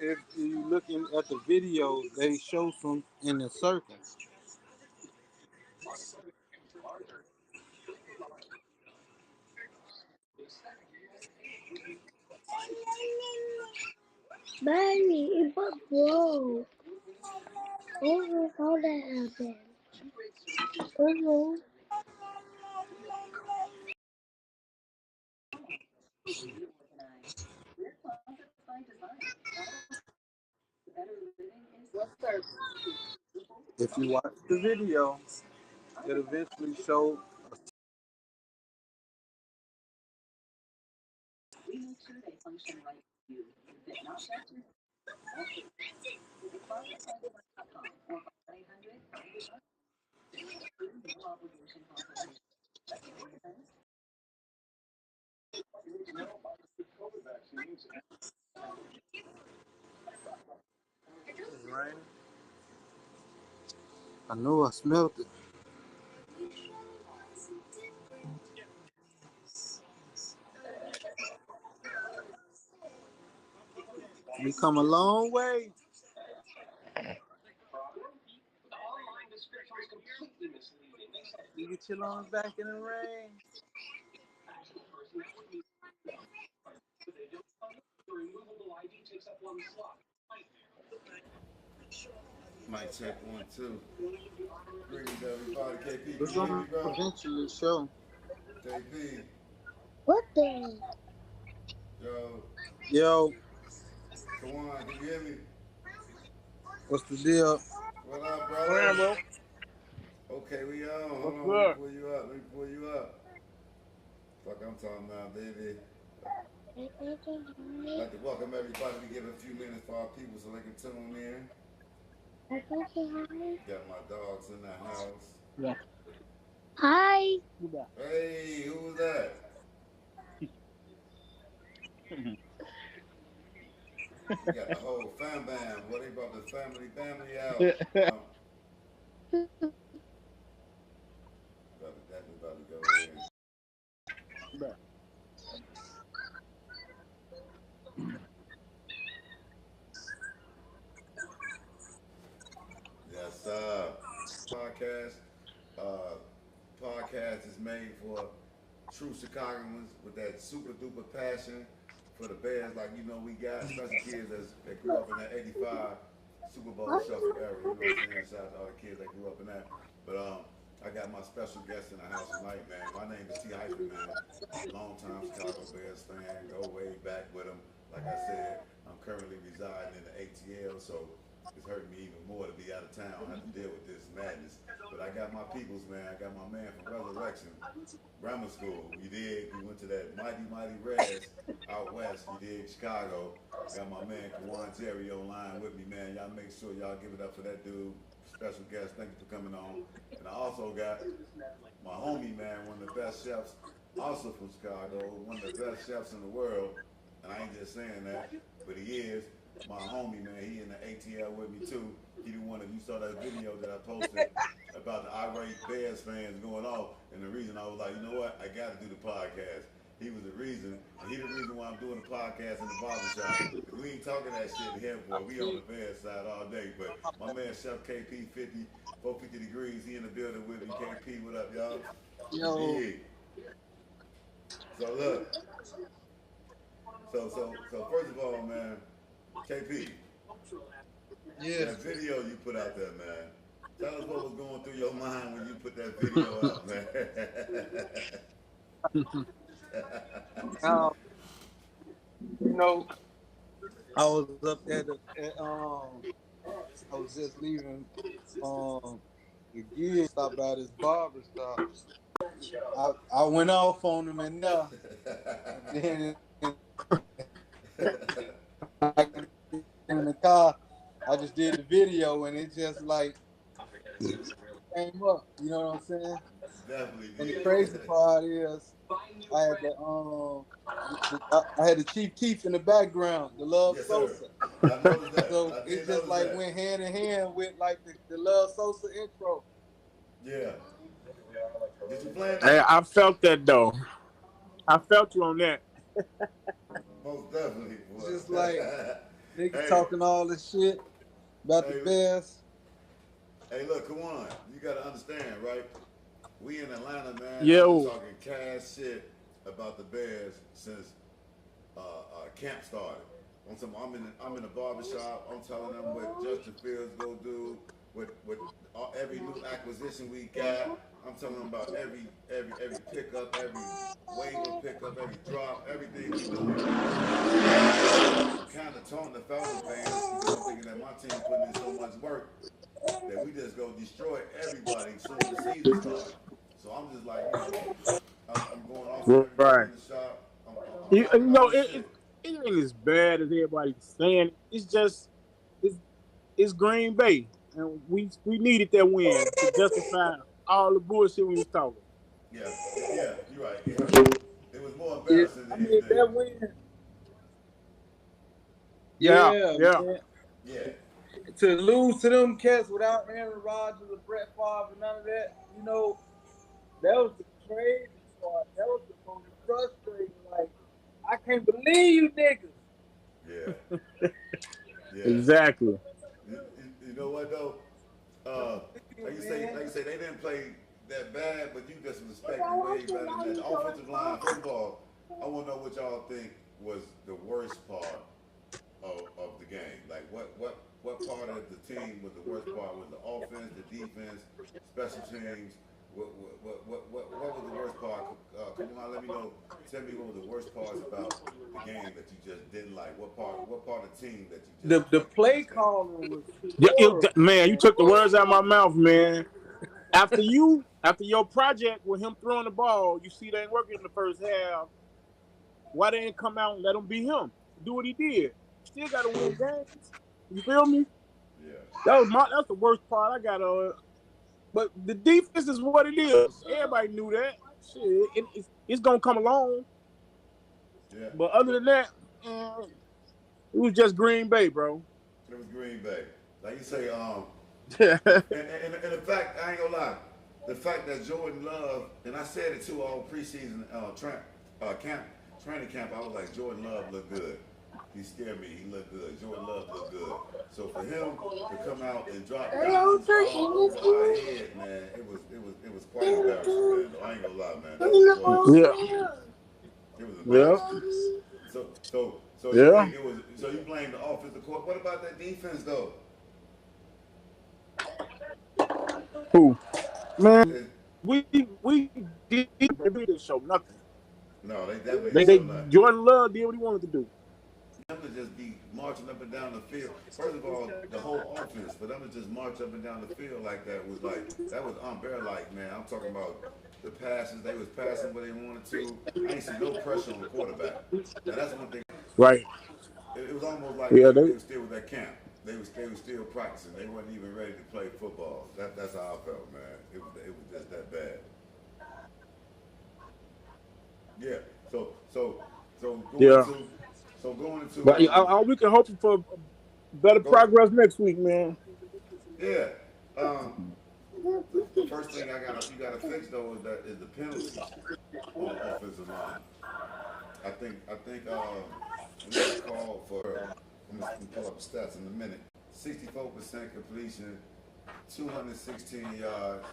If you looking at the video, they show some in a circle. Baby, it was broke. Oh, how that happened? Oh, If you watch the video, it eventually show. It's raining. I know I smelled it. We come a long way. You get your lungs back in the rain. Mic check 1 2. Greetings everybody. KP, We're can you hear gonna me, bro? eventually show. KP, what the? yo, Yo, Kawan, can you hear me? what's the deal? What up, Come here, brother? bro. Okay, we on. Hold What's on, let me good? pull you up. Let me pull you up. Fuck, I'm talking about, baby. I'd like to welcome everybody. We give a few minutes for our people so they can tune in. Got my dogs in the house. Yeah. Hi. Hey, who was that? We got the whole fam bam. What they brought the family out. Definitely about to go in. Yes, sir. Podcast. Uh, podcast is made for true Chicagoans with that super duper passion for the Bears, like we got, especially kids that grew up in that '85 Super Bowl shuffle era. You know what I'm saying? Shout out to all the kids that grew up in that. But I got my special guest in the house tonight, man. My name is T. Hyphen, man. Longtime Chicago Bears fan. Go way back with them. Like I said, I'm currently residing in the ATL, so it's hurting me even more to be out of town. I have to deal with this madness. But I got my peoples, man. I got my man from Resurrection Grammar School. You dig? We went to that mighty Reds out west. You dig? Chicago. Got my man Kawan Jerry online with me, man. Y'all make sure y'all give it up for that dude. Special guest. Thank you for coming on. And I also got my homie, man, one of the best chefs, also from Chicago, one of the best chefs in the world. And I ain't just saying that, but he is. my homie, man, he in the ATL with me too. He the one that you saw that video that I posted about the irate Bears fans going off, and the reason I was like, you know what, I got to do the podcast. He was the reason, and he the reason why I'm doing the podcast in the barbershop. Cause we ain't talking that shit here, boy. We on the Bears side all day. But my man Chef KP 50, 450 degrees, he in the building with me. KP, what up, y'all? You Yo, dig? So look, so first of all, man, KP, yes. that video you put out there, man. Tell us what was going through your mind when you put that video out, man. Now, I was up I was just leaving the gig, stopped by this barber shop. I went off on him and then I got in the car. I just did the video and it just like came up. You know what I'm saying? Definitely And the did. crazy part is I had the Chief Keef in the background, the Love Yes, sir. Sosa. I noticed that. So I it did just notice like that. went hand in hand with like the Love Sosa intro. Yeah. Did you plan Hey, that? I felt that though. I felt you on that. Most definitely. Boy. Just like niggas hey, talking all this shit about the hey, Bears. hey, look, come on. You gotta understand, right? We in Atlanta, man. I've been Yo, talking cash shit about the Bears since camp started. I'm in the barbershop. I'm telling them what Justin Fields go do, with every new acquisition we got. I'm telling them about every pickup, every waiver pickup, every drop, everything we doing. I'm kind of taunting the Falcon fans because I'm thinking that my team putting in so much work that we just go destroy everybody as soon as the season starts. So I'm just like, I'm going off on everybody right. in the shop. I'm You talking all know, this shit. it ain't as bad as everybody's saying. It's just it's it's Green Bay, and we needed that win to justify all the bullshit we was talking. Yeah, you're right. It was more Yeah, embarrassing I than mean anything. that win. Yeah, Yeah, yeah. man. Yeah, To lose to them cats without Aaron Rodgers or Brett Favre and none of that, that was the crazy part. That was the most frustrating. Like, I can't believe you niggas. yeah, yeah. Exactly. You know what though? Uh, You, man. like you say, they didn't play that bad, but you just was expecting way better than that. The offensive line. First of all, I want to know what y'all think was the worst part of the game. Like what part of the team was the worst part? Was the offense, the defense, special teams? What was the worst part? Come on, let me know. Tell me what was the worst parts about the game that you just didn't like. What part of the team that you just The play can't stand? calling was Yeah, horrible, man, you man. took the words out of my mouth, man. After your project with him throwing the ball, you see they ain't working in the first half. Why they ain't come out and let him be him? Do what he did. Still got to win games. You feel me? Yeah, That's the worst part I got on it. But the defense is what it is. Everybody knew that. Shit, it's gonna come along. yeah. But other But than that, it was just Green Bay, bro. it was Green Bay. Like you say, Yeah, and the fact I ain't gonna lie, the fact that Jordan Love and I said it too all preseason camp training camp. I was like Jordan Love looked good. He scared me. He looked good. Jordan Love looked good. So for him to come out and drop dimes all over our head, man, it was quite embarrassing, man. Though I ain't gonna lie, man. That was it was yeah, embarrassing. So you yeah. think it was? So you blame the offensive court? What about that defense though? Who? Man, It, we didn't show nothing. no, they definitely They didn't they show nothing. Jordan Love did what he wanted to do. Them to just be marching up and down the field. First of all, the whole offense for them to just march up and down the field like that was unbearable. Like man, I'm talking about the passes. They was passing where they wanted to. I ain't see no pressure on the quarterback. Now that's one thing. Right. It was almost like Yeah, they were still with that camp. They was still practicing. They wasn't even ready to play football. That's how I felt, man. It was just that bad. Yeah. So going yeah. to So going into But we can hope for better go progress next week, man. yeah. Um, the first thing you gotta fix though is the penalties on the offensive line. I think we got called for. I'm gonna pull up the stats in a minute. 64% completion, 216 yards,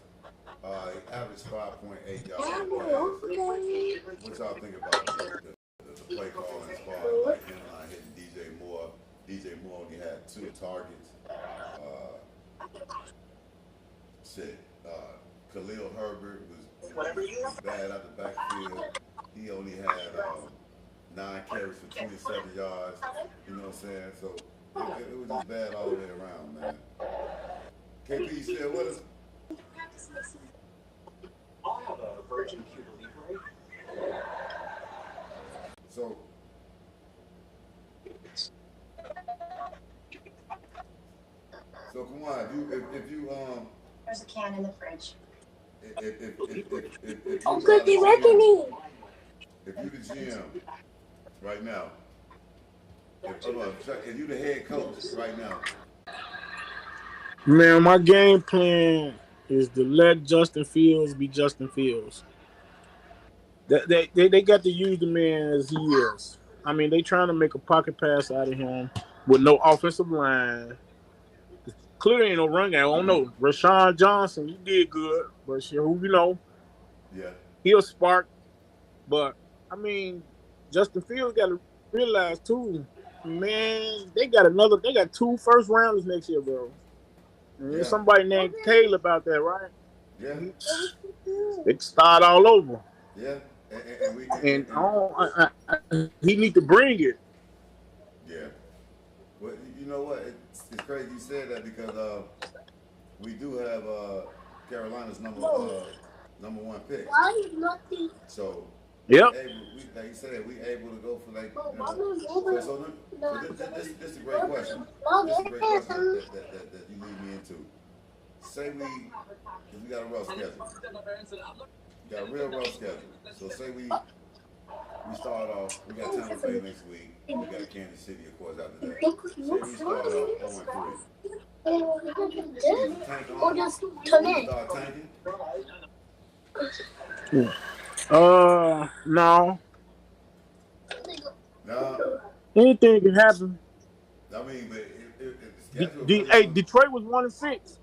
average 5.8 yards per pass. What y'all think about the play calling as far as like him not hitting DJ Moore? DJ Moore only had 2 targets. Uh, shit. Khalil Herbert was bad out the backfield. He only had 9 carries for 27 yards. You know what I'm saying? So it was just bad all the way around, man. KP, you still with us? So come on, if you There's a can in the fridge. if Oh, you good, are the they GM, reckoning. if you the GM right now, if you the head coach right now, Man, my game plan is to let Justin Fields be Justin Fields. They got to use the man as he is. I mean, they trying to make a pocket pass out of him with no offensive line. Clearly ain't no run game. I don't know. Rashawn Johnson, he did good, but shit, who you know, yeah, he'll spark. But I mean, Justin Fields got to realize too, man, they got 2 first rounders next year, bro. And there's yeah, somebody named Taylor about that, right? yeah, He, they can start all over. yeah, and we And he need to bring it. yeah. Well, you know what? It's crazy you said that because we do have Carolina's number 1 pick. Why is nothing? So we Yep. able, we like you said, we able to go for like you know. This is a great question. This is a great question that you lead me into. Say because we got a rough schedule. We got a real rough schedule. So say we start off. We got Tampa Bay next week. We got Kansas City, of course, after that. Say we start off 0-3. Is the tank Or on? just Do turn we in. start tanking? No. No. Anything can happen. I mean, but if the schedule really Hey, was, Detroit was 1-6.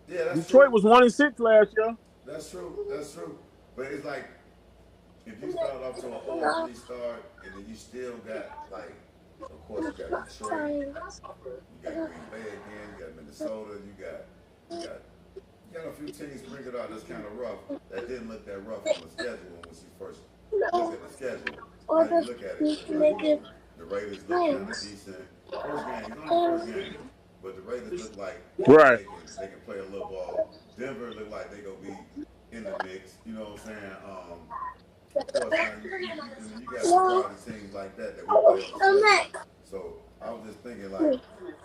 yeah, that's Detroit true. was 1-6 last year. That's true. That's true. But it's like if you start off to an 0-3 start, and then you still got like, of course, you got Detroit, you got Green Bay again, you got Minnesota, you got a few teams sprinkled out that's kind of rough. That didn't look that rough on the schedule when you first look at the schedule. Now you look at it, it's like, well, the Raiders look kind of decent. First game, it's only the first game, but the Raiders look like Right. they can play a little ball. Denver look like they gonna be in the mix. You know what I'm saying? Of course, now you got surprising teams like that we play on the schedule. So I was just thinking, like,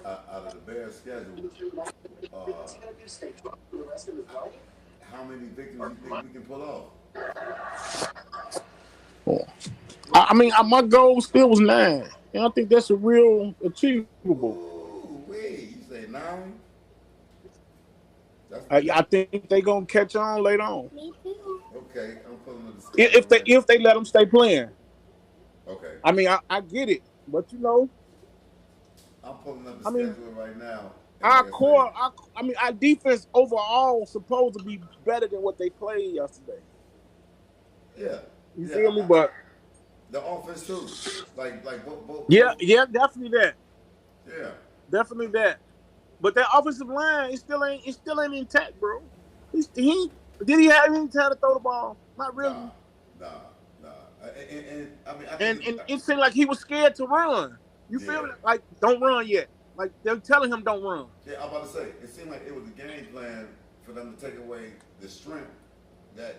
out of the Bears' schedule, uh, how many victories you think we can pull off? I mean, my goal still was 9, and I think that's a real achievable. Ooh, wait, you say 9? I think they gonna catch on later on Okay. I'm pulling up the schedule right. if they let them stay playing. Okay. I mean, I get it, but you know, I'm pulling up the I mean, schedule right now, and our like I say, core, our defense overall supposed to be better than what they played yesterday. yeah, You yeah. feel me? But The offense too, like yeah, both, definitely that, yeah. definitely that. But that offensive line, it still ain't intact, bro. He did he have any time to throw the ball? Not Nah, really. nah, nah. And I mean, I think And it's, it seemed like he was scared to run. You feel yeah, me? Like don't run yet. Like they're telling him don't run. yeah. I'm about to say, it seemed like it was a game plan for them to take away the strength that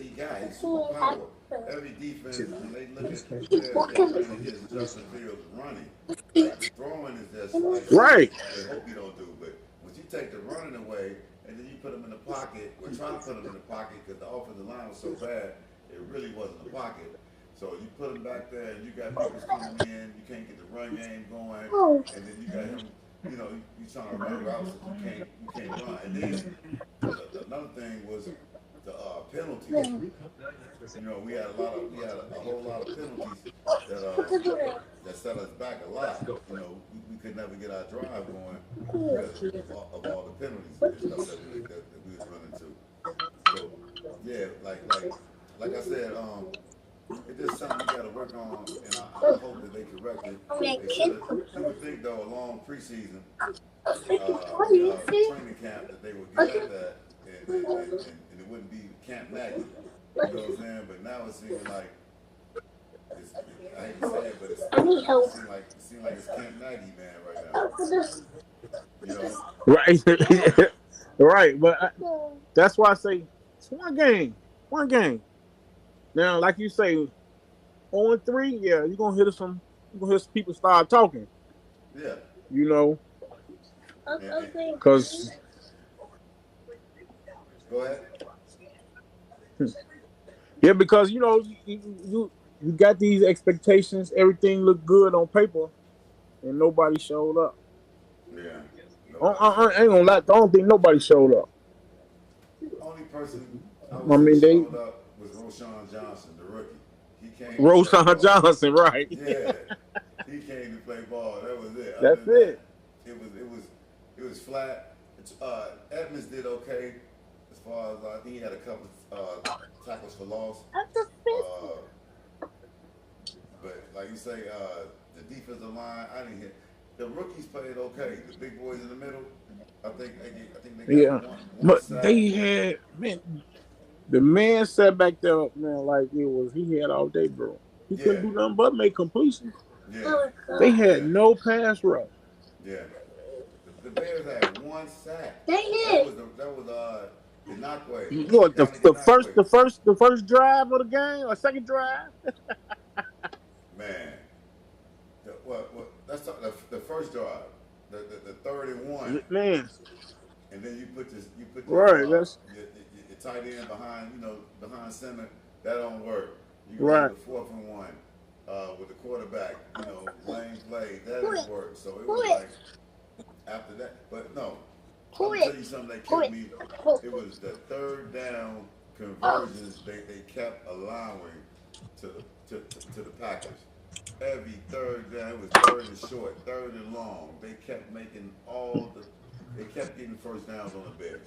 he got, his superpower. Every defense, when they look at the Bears, they playing against Justin Fields running. Like the throwing is just like something Right. they hope you don't do. But once you take the running away and then you put them in the pocket, or try to put them in the pocket because the offensive line was so bad, it really wasn't a pocket. So you put him back there, and you got people coming in. You can't get the run game going, and then you got him. You know, you trying to run routes that you can't run. And then another thing was the penalties. You know, we had a whole lot of penalties that that set us back a lot. You know, we could never get our drive going because of all the penalties and stuff that we was running to. So yeah, like I said, it's just something we got to work on, and I hope that they correct it. They should have. You would think though, a long preseason training camp that they would get at that, and it wouldn't be Camp Maggie. You know what I'm saying? But now it seems like I hate to say it, but it seems like it's Camp Maggie man right now. You know? Right, right. But that's why I say it's one game. Now, like you say, 0-3, yeah, you're gonna hear some people start talking. Yeah. You know, because go ahead. Yeah, because you know you got these expectations. Everything looked good on paper, and nobody showed up. Yeah. I ain't gonna lie. I don't think nobody showed up. Only person I I would mean, say they showed up was Roshan Johnson, the rookie. He came. Roshan Johnson, right? Yeah, he came to play ball. That was it. That's Other than it. that, it was flat. Edmonds did okay as far as I think he had a couple tackles for loss. But like you say, the defensive line, I didn't hit. The rookies played okay. The big boys in the middle, I think they got one But sack. they had the man sat back there, man, like he had all day, bro. He couldn't do nothing but make completions. Yeah. They had no pass rush. Yeah. The Bears had one sack. They did. That was Inakwe. Look, the first drive of the game or second drive. Man, that's the first drive, the 31. Man, and then you put right. your That's tight end behind center. That don't work. You right. go to the 4th and 1 with the quarterback. Lane play that didn't work. So it was like after that. But no, I'll tell you something that killed me. It was the third down conversions they kept allowing to the Packers. Every third down, it was third and short, third and long. They kept getting first downs on the Bears.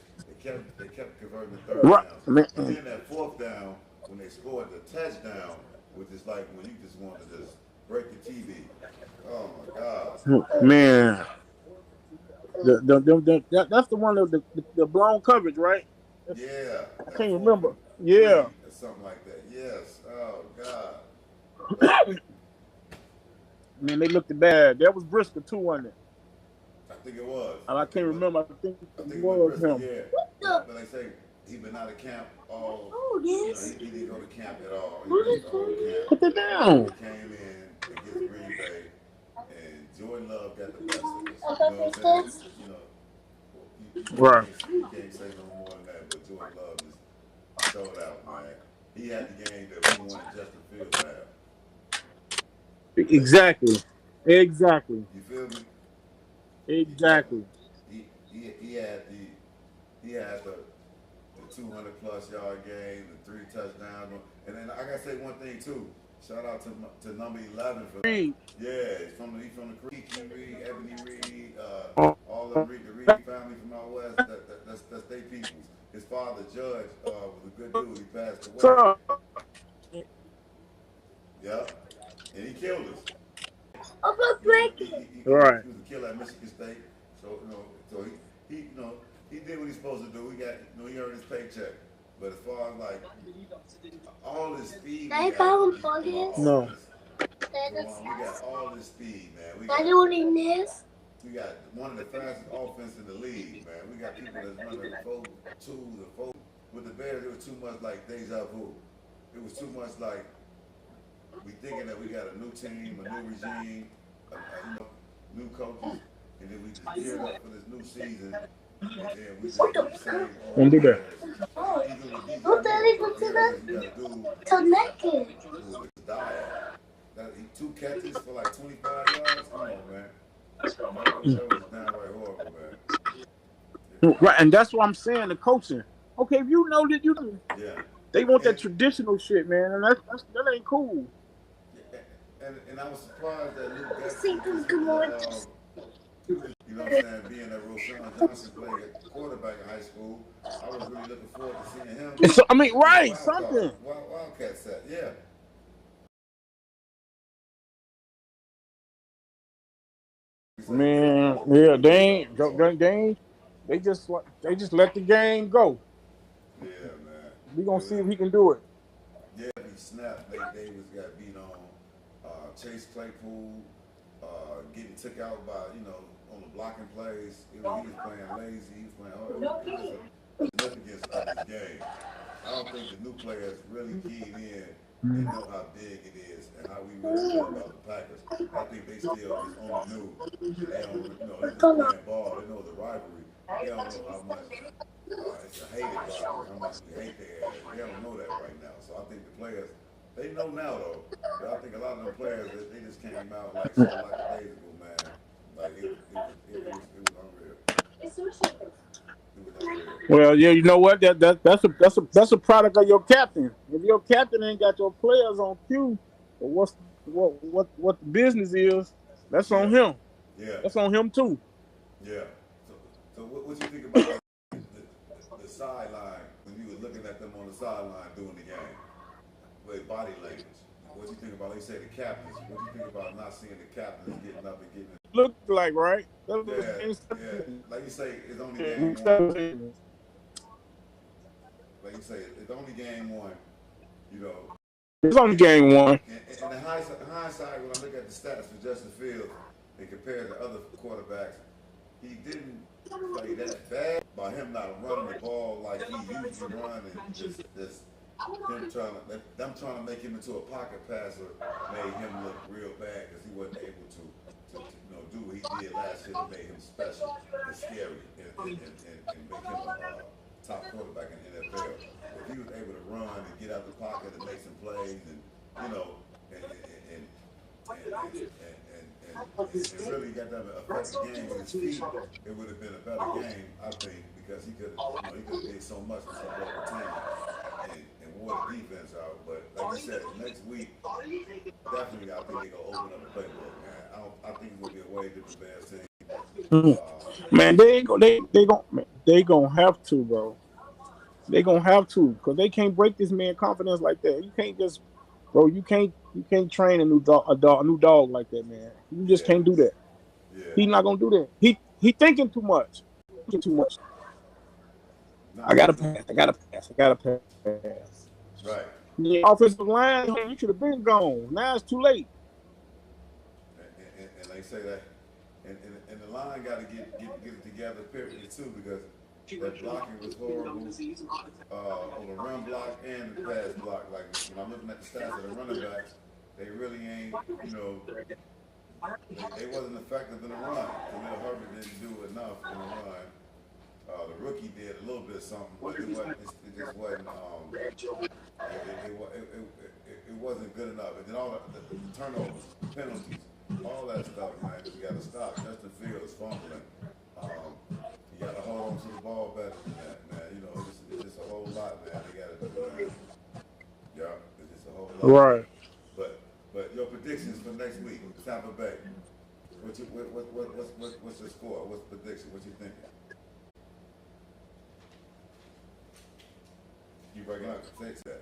They kept converting the third downs. And then that 4th down, when they scored the touchdown, was just like when you just wanted to just break the TV. Oh my God. Man. That's the one of the blown coverage, right? Yeah. I can't remember. Yeah. Or something like that. Yes. Oh God. Man, they looked bad. That was Brisker too, wasn't it? I think it was. I can't remember. I think it was him. Yeah. But they say he been out of camp all. He didn't go to camp at all. He missed the whole camp. Put it down. He came in against Green Bay, and Jordan Love got the best of us. You know what I'm saying? Right. You can't say no more than that. But Jordan Love just showed out, man. He had the game that we wanted Justin Fields to have. Exactly. You feel me? Exactly. He had the 200+ yard game, the 3 touchdowns, and then I gotta say one thing too. Shout out to number 11 for Reed. Yeah, he's from the Creek, Reed, Ebony Reed, all the Reed family from out west. That's their peoples. His father, Judge, was a good dude. He passed away. Yep. And he killed us. Right. He was a killer at Michigan State. So he did what he's supposed to do. He earned his paycheck. But as far as like all this speed, No. we got all this speed, man. We got one of the fastest offense in the league, man. We got people that's running 4.2s and 4. With the Bears, it was too much like deja vu. It was too much like we thinking that we got a new team, a new regime, new coaches, and then we just geared up for this new season. And then we just do the same. Don't do that. Even with these, you got to do diet. 2 catches for like 25 yards. Come on, man. That was downright horrible, man. Right, and that's what I'm saying. The coaching. Okay, if you know that Yeah. they want And that traditional shit, man, and that ain't cool. and I was surprised that Luke Getsy was you know what I'm saying, being that Roshan Johnson played at quarterback in high school. I was really looking forward to seeing him So I mean, in the right, something. Wildcat set. Yeah. Man, yeah, they just let the game go. Yeah, man. We It gonna was see if he can do it. Yeah, he snapped. They was got beat on. Chase Claypool getting took out by on the blocking plays. He was playing lazy. He was playing hard. It was a significance of this game. I don't think the new players really keyed in and know how big it is and how we really feel about the Packers. I think they still just only knew and they don't they just playing ball. They know the rivalry. They don't know how much it's a hated rivalry. How much we hate their ass. They don't know that right now. So I think the players, they know now though. But I think a lot of them players, they just came out like so lackadaisical, man. Like it was unreal. It was unreal. Well, yeah, you know what? That's a product of your captain. If your captain ain't got your players on cue, or what the business is, that's Yeah, on him. yeah, That's on him too. yeah. So what you think about the sideline when you were looking at them on the sideline doing the game with body language? What you think about? They say the captains. What you think about not seeing the captains getting up and getting? Look like right. That was Yeah, game yeah. 17. Like you say, it's only Game game one. 17. Like you say, it's only game one. You know, It's on and game one. in the hindsight, when I look at the stats for Justin Fields and compare to other quarterbacks, he didn't play that bad by him not running the ball like he usually run and just them trying to make him into a pocket passer made him look real bad because he wasn't able to do what he did last year that made him special and scary and make him a top quarterback in the NFL. If he was able to run and get out the pocket and make some plays and you know and and and really got that affect the game with his feet, it would have been a better game, I think, because he could have did so much with some local talent and wore the defense out. But like you said, next week definitely I think they're gonna open up the playbook, man. I think it's gonna be a way different Bears team. Man, they gonna have to, bro. They gonna have to, cause they can't break this man confidence like that. You can't just, bro. You can't train a new dog like that, man. You just Yeah, can't do that. yeah. He's not gonna do that. He thinking too much. Thinking too much. No, I gotta pass. I gotta pass. I gotta pass. right. The offensive line, you should have been gone. Now it's too late. And they say that, and the line got to get it together, period, too, because that blocking was horrible on the run block and the pass block. Like when I'm looking at the stats of the running backs, they really ain't, they wasn't effective in the run. Khalil Herbert didn't do enough in the run. The rookie did a little bit of something, but it wasn't. It just wasn't. It wasn't good enough. And then all the turnovers, penalties, all that stuff, man. You got to stop. Justin Fields fumbling. You got to hold on to the ball better than that, man. It's just a whole lot, man. They got to do, man. Yeah, it's just a whole lot. Right. But your predictions for next week, Tampa Bay. What's the score? What's the prediction? What you thinking? You breaking up? Say that.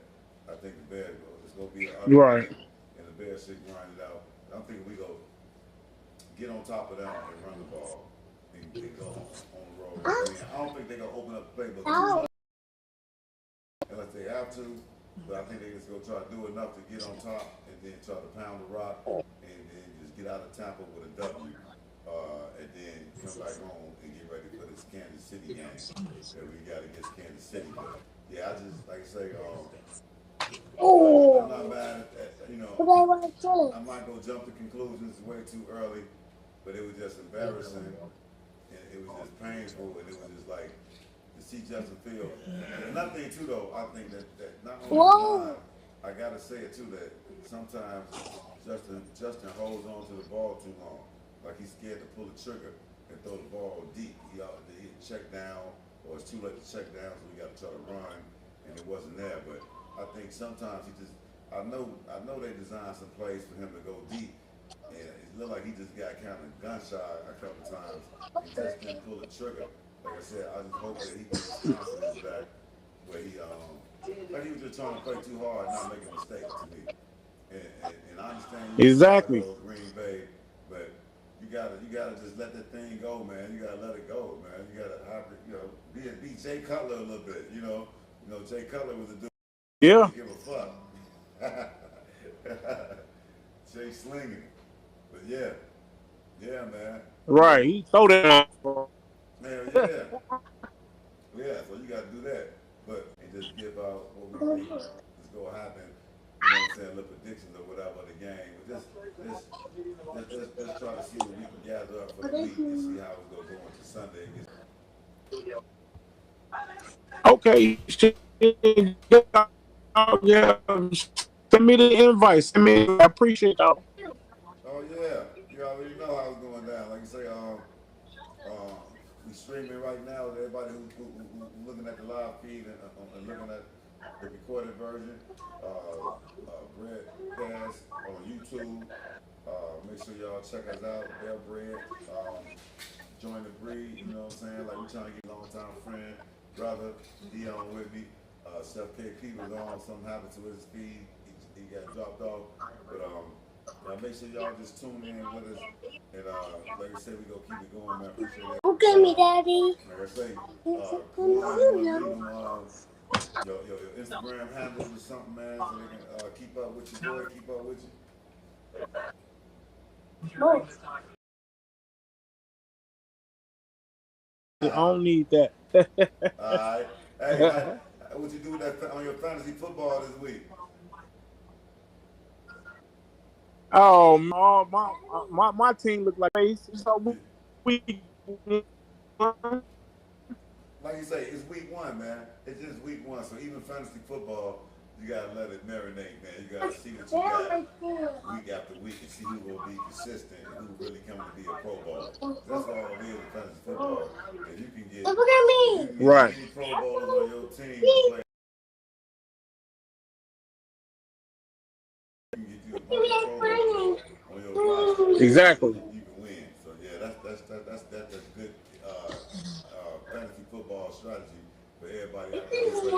I think the Bears it's gonna be an ugly Right. game, and the Bears should grind it out. I'm thinking we go get on top of them and run the ball and go on the road. I don't think they're gonna open up the playbook too much unless they have to. But I think they just gonna try to do enough to get on top and then try to pound the rock and then just get out of Tampa with a W. And then come back home and get ready for this Kansas City game that we got against Kansas City. But yeah, I just like I say, I'm not mad at I'm not gonna jump to conclusions way too early, but it was just embarrassing and it was just painful and it was just like to see Justin Fields. And another thing too though, I think that not only the line, I gotta say it too that sometimes Justin holds on to the ball too long. Like he's scared to pull the trigger and throw the ball deep. He check down, or it's too late to check down, so we got to try to run, and it wasn't there. But I think sometimes he just. I know they designed some plays for him to go deep, and it looked like he just got kind of gun shy a couple times and just didn't pull the trigger. Like I said, I just hope that he gets his confidence back where like he was just trying to play too hard, not make a mistake to me. And I understand you gotta Exactly. go Green Bay, but you gotta just let that thing go, man. You gotta let it go, man. You gotta be Jay Cutler a little bit, Jay Cutler was a dude who Yeah. didn't give a fuck. Jay slinging, but yeah, man. Right. He throw that. Man, yeah. So you got to do that, but and just give out what we think is gonna happen. You know what I'm saying? Little predictions or whatever of the game, but just try to see what we can gather up for the week and see how it's gonna go into Sunday. Okay. Yeah. Send me the invite. I appreciate that. Oh yeah, you already know how it's going down. Like you say, we streaming right now with everybody who looking at the live feed and looking at the recorded version. Bred cast on YouTube. Make sure y'all check us out. Bred. Join the breed. You know what I'm saying? Like we trying to get a long time friend, brother. He on with me. Chef KP was on. Something happened to his feed. He got dropped off. But make sure y'all just tune in with us. And like I said, we gonna keep it going, man. Appreciate it. Okay, me, Daddy. Like I say, Quan, you wanna leave them your Instagram handles or something, man, so they can keep up with your boy, keep up with you. No. I don't need that. All right. Hey, what you do with that on your fantasy football this week? Oh, my team look like face. So we Like you say, it's week one, man. It's just week one. So even fantasy football, you gotta let it marinate, man. You gotta see what you got week after week and see who will be consistent and who really coming to be a Pro Bowler. That's all it is in fantasy football. If you can get, Look at me. right. any Pro Bowlers on your team to play, you can get you a bunch of Pro Bowlers on your roster. Exactly. You can win. So yeah, that's good fantasy football strategy for everybody out there.